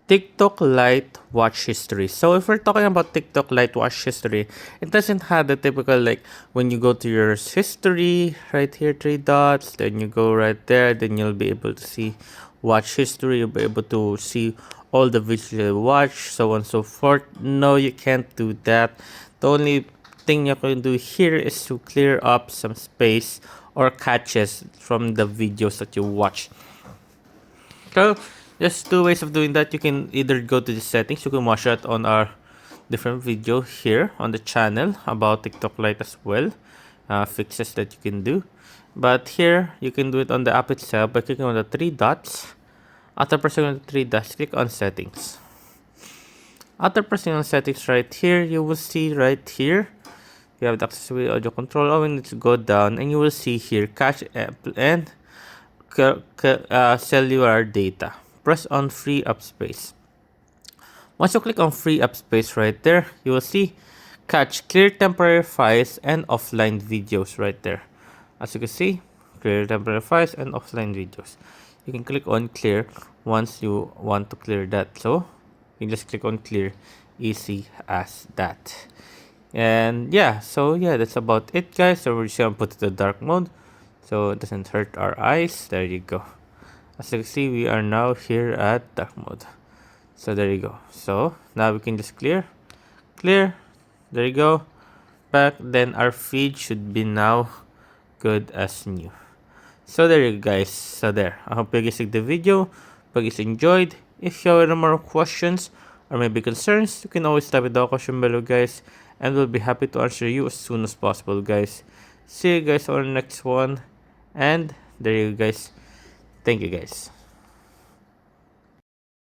TikTok Lite watch history. So if we're talking about TikTok Lite watch history, it doesn't have the typical like when you go to your history right here, three dots, then you go right there, then you'll be able to see watch history. You'll be able to see all the videos you watch, so on and so forth. No, you can't do that. The only thing you can do here is to clear up some space or catches from the videos that you watch. So there's two ways of doing that. You can either go to the settings. You can watch that on our different video here on the channel about TikTok Lite as well. Fixes that you can do. But here you can do it on the app itself by clicking on the three dots. After pressing on the three dots, click on settings. After pressing on settings right here, you will see right here you have the access with audio control. Oh, we need to go down and you will see here cache and cellular data. Press on free up space. Once you click on free up space right there, you will see catch clear temporary files and offline videos right there. As you can see, clear temporary files and offline videos. You can click on clear once you want to clear that. So you just click on clear, easy as that. And yeah, so yeah, that's about it, guys. So we're just gonna put it to dark mode so it doesn't hurt our eyes. There you go. As you can see, we are now here at dark mode. So there you go. So now we can just clear. There you go. Back. Then our feed should be now good as new. So there you go, guys. So there. I hope you guys liked the video. Hope you guys enjoyed. If you have any more questions or maybe concerns, you can always type it down question below, guys. And we'll be happy to answer you as soon as possible, guys. See you guys on the next one. And there you go, guys. Thank you, guys.